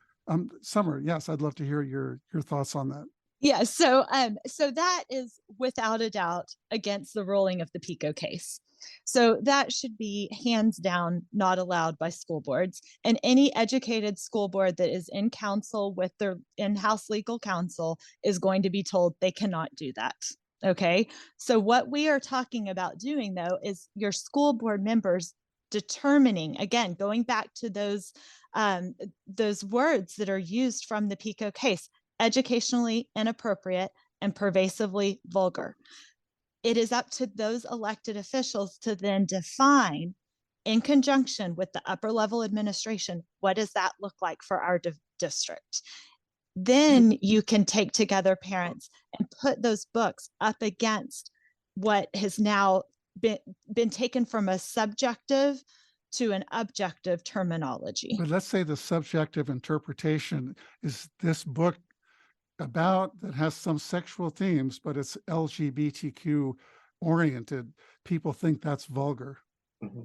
Summer, yes, I'd love to hear your thoughts on that. Yeah, so that is without a doubt against the ruling of the PICO case. So that should be hands down not allowed by school boards. And any educated school board that is in council with their in-house legal counsel is going to be told they cannot do that. Okay, so what we are talking about doing, though, is your school board members determining, again, going back to those words that are used from the PICO case: educationally inappropriate and pervasively vulgar. It is up to those elected officials to then define, in conjunction with the upper level administration, what does that look like for our district? Then you can take together parents and put those books up against what has now been taken from a subjective to an objective terminology. But let's say the subjective interpretation is this book about that has some sexual themes, but it's LGBTQ oriented. People think that's vulgar. Mm-hmm.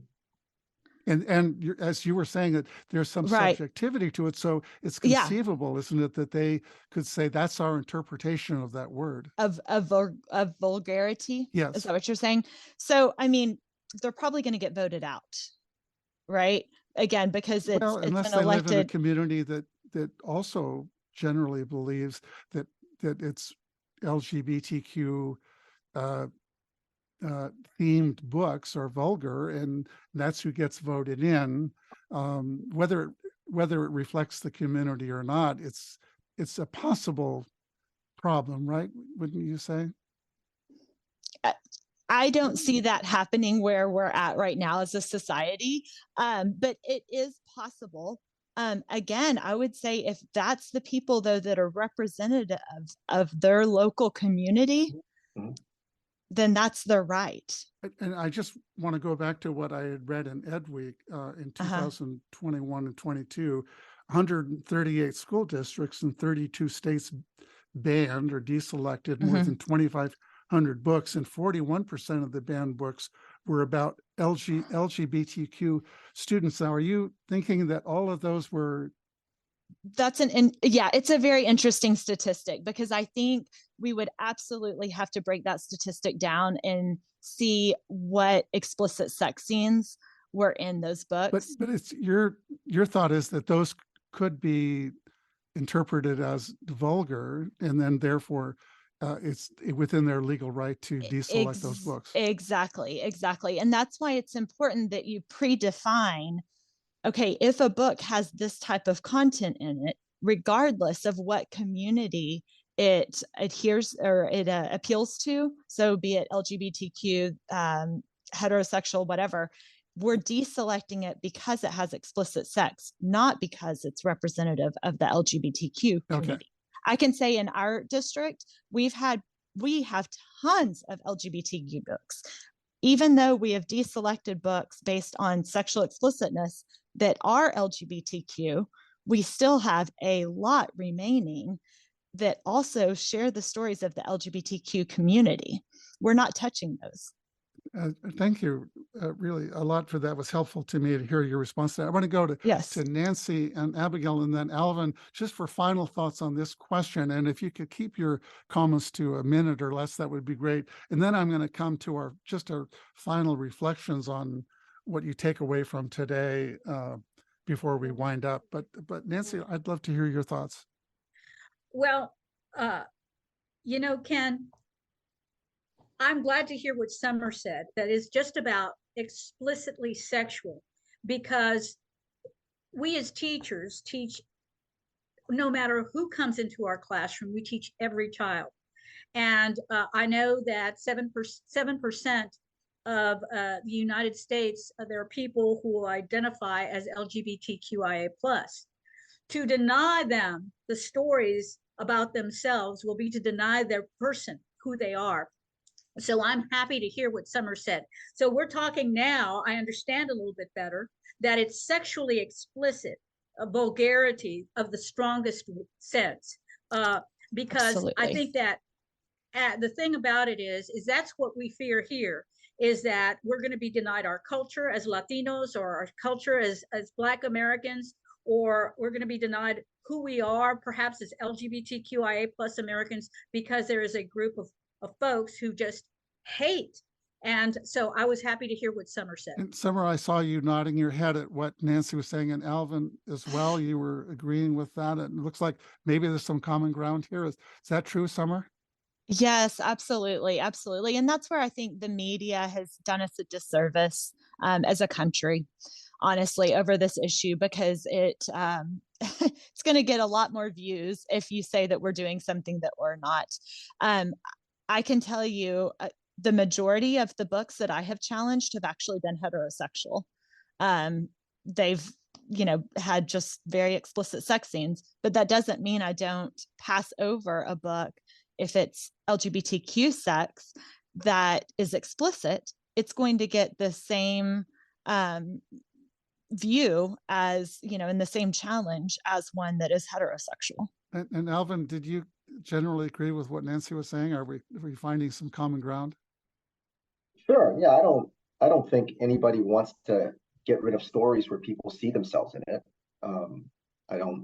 And as you were saying, that there's some subjectivity to it. So it's conceivable, isn't it, that they could say that's our interpretation of that word. Of vulgarity? Yes. Is that what you're saying? So, I mean, they're probably going to get voted out, right? Again, because it's unless an they live in a elected community that also generally believes that it's LGBTQ themed books are vulgar, and that's who gets voted in. Whether it reflects the community or not, it's a possible problem, right? Wouldn't you say? I don't see that happening where we're at right now as a society, but it is possible. Again, I would say if that's the people, though, that are representative of their local community, then that's their right. And I just want to go back to what I had read in EdWeek in 2021 and 22. 138 school districts in 32 states banned or deselected more than 2,500 books, and 41% of the banned books were about LGBTQ students. Now, are you thinking that all of those were? It's a very interesting statistic, because I think we would absolutely have to break that statistic down and see what explicit sex scenes were in those books. But it's your thought is that those could be interpreted as vulgar, and then therefore it's within their legal right to deselect those books. Exactly. And that's why it's important that you predefine, okay, if a book has this type of content in it, regardless of what community it adheres or it appeals to, so be it LGBTQ, heterosexual, whatever, we're deselecting it because it has explicit sex, not because it's representative of the LGBTQ community. I can say in our district, we have tons of LGBTQ books. Even though we have deselected books based on sexual explicitness that are LGBTQ, we still have a lot remaining that also share the stories of the LGBTQ community. We're not touching those. Thank you really a lot for that. It was helpful to me to hear your response to that. I want to go to Nancy and Abigail, and then Alvin, just for final thoughts on this question. And if you could keep your comments to a minute or less, that would be great. And then I'm going to come to our final reflections on what you take away from today before we wind up. But Nancy, I'd love to hear your thoughts. Well, Ken, I'm glad to hear what Summer said, that is just about explicitly sexual, because we as teachers teach, no matter who comes into our classroom, we teach every child. And I know that 7% of the United States, there are people who identify as LGBTQIA+. To deny them the stories about themselves will be to deny their person, who they are. So I'm happy to hear what Summer said. So we're talking now, I understand a little bit better, that it's sexually explicit, a vulgarity of the strongest sense. Because absolutely. I think that the thing about it is that's what we fear here, is that we're going to be denied our culture as Latinos, or our culture as Black Americans, or we're going to be denied who we are, perhaps as LGBTQIA+ Americans, because there is a group of folks who just hate. And so I was happy to hear what Summer said. And Summer, I saw you nodding your head at what Nancy was saying, and Alvin as well. You were agreeing with that. It looks like maybe there's some common ground here. Is that true, Summer? Yes, absolutely. Absolutely. And that's where I think the media has done us a disservice as a country, honestly, over this issue, because it's going to get a lot more views if you say that we're doing something that we're not. I can tell you the majority of the books that I have challenged have actually been heterosexual. They've, had just very explicit sex scenes, but that doesn't mean I don't pass over a book if it's LGBTQ sex that is explicit. It's going to get the same view as, in the same challenge as one that is heterosexual. And Alvin, did you generally agree with what Nancy was saying? Are we finding some common ground? Sure. Yeah, I don't think anybody wants to get rid of stories where people see themselves in it.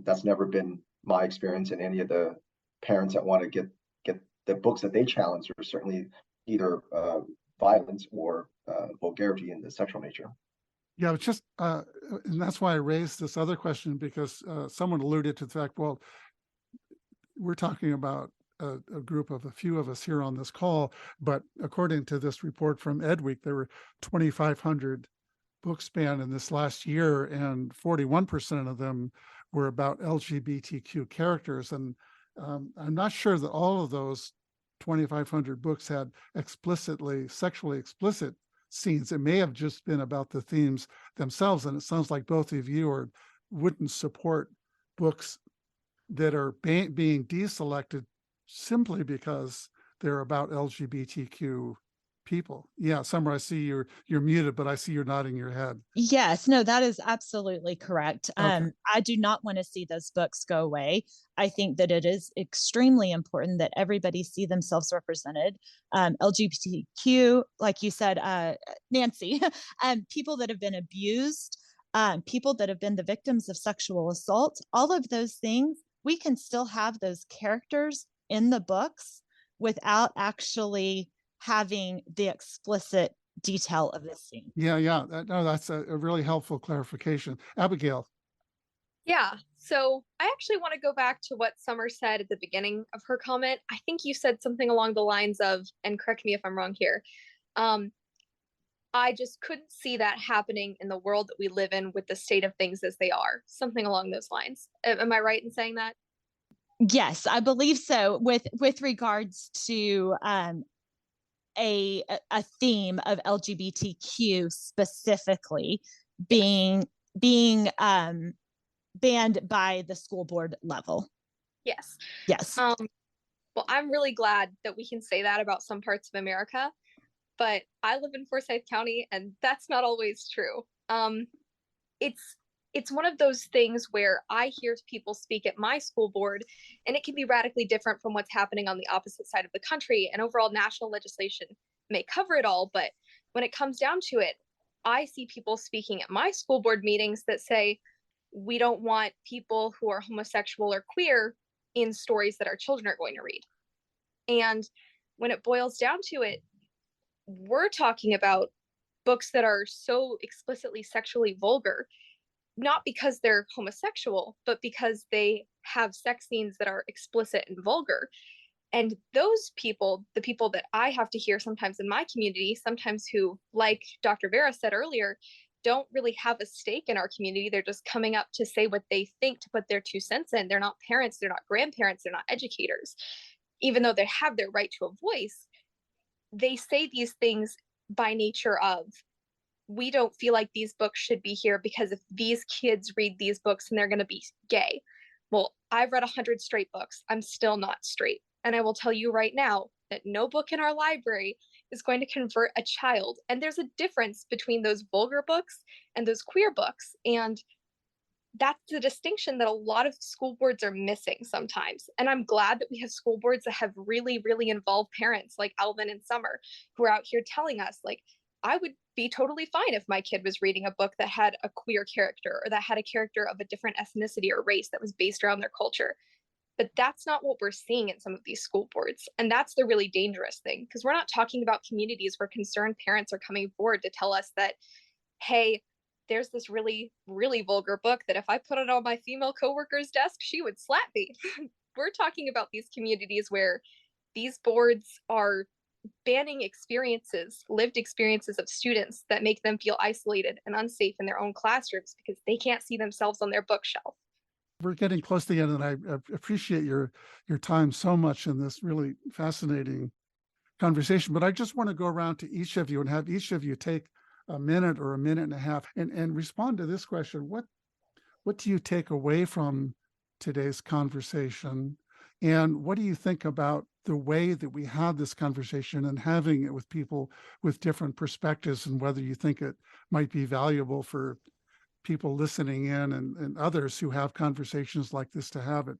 That's never been my experience in any of the parents that want to get the books that they challenge are certainly either violence or vulgarity in the sexual nature. Yeah, it's just, and that's why I raised this other question, because someone alluded to the fact, well, we're talking about a group of a few of us here on this call, but according to this report from EdWeek, there were 2,500 books banned in this last year, and 41% of them were about LGBTQ characters. And I'm not sure that all of those 2,500 books had sexually explicit scenes. It may have just been about the themes themselves. And it sounds like both of you wouldn't support books that are being deselected simply because they're about LGBTQ people. Yeah, Summer, I see you're muted, but I see you're nodding your head. Yes, no, that is absolutely correct. Okay. I do not want to see those books go away. I think that it is extremely important that everybody see themselves represented. LGBTQ, like you said, Nancy, people that have been abused, people that have been the victims of sexual assault, all of those things, we can still have those characters in the books without actually having the explicit detail of the scene. Yeah. That's a really helpful clarification. Abigail. Yeah, so I actually want to go back to what Summer said at the beginning of her comment. I think you said something along the lines of, and correct me if I'm wrong here, I just couldn't see that happening in the world that we live in with the state of things as they are. Something along those lines. Am I right in saying that? Yes, I believe so. With regards to a theme of LGBTQ specifically being banned by the school board level. Yes. Yes. Well, I'm really glad that we can say that about some parts of America, but I live in Forsyth County, and that's not always true. It's one of those things where I hear people speak at my school board, and it can be radically different from what's happening on the opposite side of the country. And overall national legislation may cover it all, but when it comes down to it, I see people speaking at my school board meetings that say, we don't want people who are homosexual or queer in stories that our children are going to read. And when it boils down to it, we're talking about books that are so explicitly sexually vulgar, not because they're homosexual, but because they have sex scenes that are explicit and vulgar. And those people, the people that I have to hear sometimes in my community, sometimes who, like Dr. Vera said earlier, don't really have a stake in our community. They're just coming up to say what they think, to put their 2 cents in. They're not parents, they're not grandparents, they're not educators. Even though they have their right to a voice, they say these things by nature of, we don't feel like these books should be here because if these kids read these books and they're going to be gay. Well, I've read 100 straight books. I'm still not straight. And I will tell you right now that no book in our library is going to convert a child. And there's a difference between those vulgar books and those queer books. And that's the distinction that a lot of school boards are missing sometimes. And I'm glad that we have school boards that have really, really involved parents like Alvin and Summer, who are out here telling us, like, I would be totally fine if my kid was reading a book that had a queer character or that had a character of a different ethnicity or race that was based around their culture. But that's not what we're seeing in some of these school boards. And that's the really dangerous thing, because we're not talking about communities where concerned parents are coming forward to tell us that, hey, there's this really, really vulgar book that if I put it on my female coworker's desk, she would slap me. We're talking about these communities where these boards are banning experiences, lived experiences of students that make them feel isolated and unsafe in their own classrooms because they can't see themselves on their bookshelf. We're getting close to the end, and I appreciate your time so much in this really fascinating conversation. But I just want to go around to each of you and have each of you take a minute or a minute and a half and respond to this question. What do you take away from today's conversation? And what do you think about the way that we have this conversation and having it with people with different perspectives, and whether you think it might be valuable for people listening in and others who have conversations like this to have it.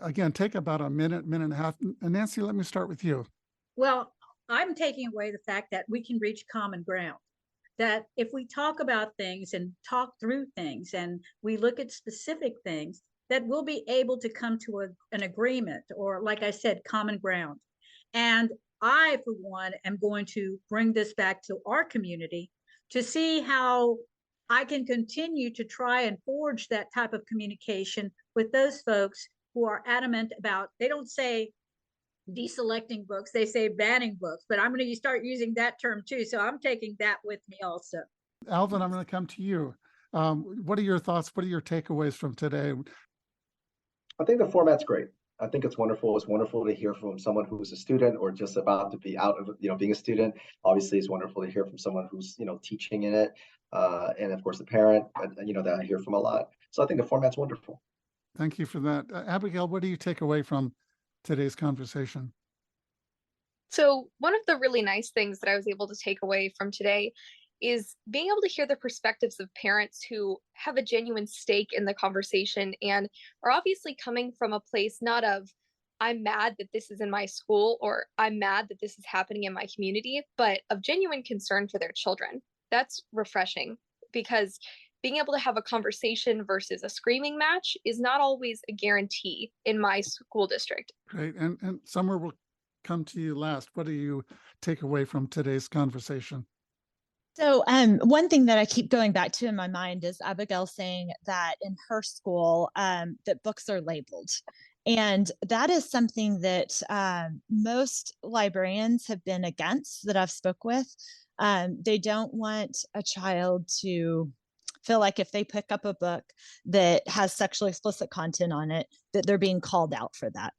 Again, take about a minute and a half. And Nancy, let me start with you. Well, I'm taking away the fact that we can reach common ground. That if we talk about things and talk through things and we look at specific things, that we'll be able to come to an agreement, or like I said, common ground. And I, for one, am going to bring this back to our community to see how I can continue to try and forge that type of communication with those folks who are adamant about, they don't say deselecting books, they say banning books, but I'm going to start using that term too. So I'm taking that with me also. Alvin, I'm going to come to you. What are your thoughts? What are your takeaways from today? I think the format's great. I think it's wonderful. It's wonderful to hear from someone who's a student or just about to be out of, being a student. Obviously, it's wonderful to hear from someone who's, teaching in it. And of course, the parent, that I hear from a lot. So I think the format's wonderful. Thank you for that. Abigail, what do you take away from today's conversation? So one of the really nice things that I was able to take away from today is being able to hear the perspectives of parents who have a genuine stake in the conversation and are obviously coming from a place not of, I'm mad that this is in my school or I'm mad that this is happening in my community, but of genuine concern for their children. That's refreshing because being able to have a conversation versus a screaming match is not always a guarantee in my school district. Great. And Summer, will come to you last. What do you take away from today's conversation? So one thing that I keep going back to in my mind is Abigail saying that in her school that books are labeled. And that is something that most librarians have been against that I've spoke with. They don't want a child to feel like if they pick up a book that has sexually explicit content on it, that they're being called out for that.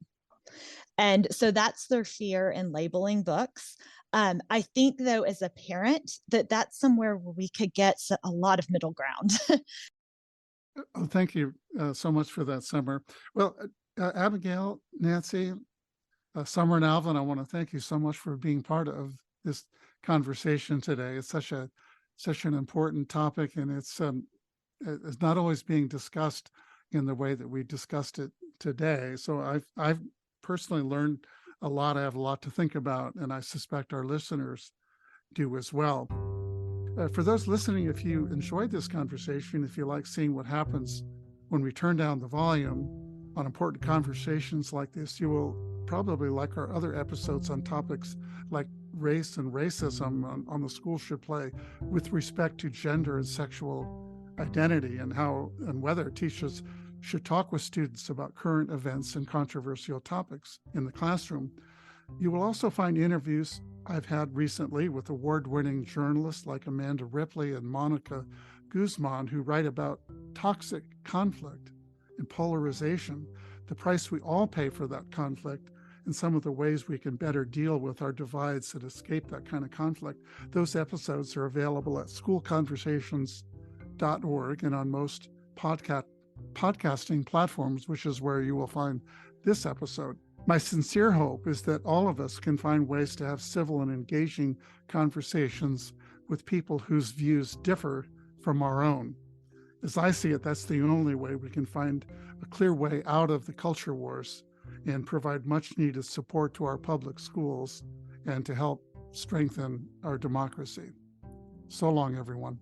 And so that's their fear in labeling books. I think, though, as a parent, that's somewhere where we could get a lot of middle ground. Oh, thank you so much for that, Summer. Well, Abigail, Nancy, Summer, and Alvin, I want to thank you so much for being part of this conversation today. It's such an important topic, and it's not always being discussed in the way that we discussed it today. So I've personally learned a lot. I have a lot to think about, and I suspect our listeners do as well. For those listening, if you enjoyed this conversation, if you like seeing what happens when we turn down the volume on important conversations like this, you will probably like our other episodes on topics like race and racism on the School Should Play with respect to gender and sexual identity, and how and whether teachers should talk with students about current events and controversial topics in the classroom. You will also find interviews I've had recently with award-winning journalists like Amanda Ripley and Monica Guzman, who write about toxic conflict and polarization, the price we all pay for that conflict, and some of the ways we can better deal with our divides and escape that kind of conflict. Those episodes are available at schoolconversations.org and on most podcasting platforms, which is where you will find this episode. My sincere hope is that all of us can find ways to have civil and engaging conversations with people whose views differ from our own. As I see it, that's the only way we can find a clear way out of the culture wars and provide much needed support to our public schools and to help strengthen our democracy. So long, everyone.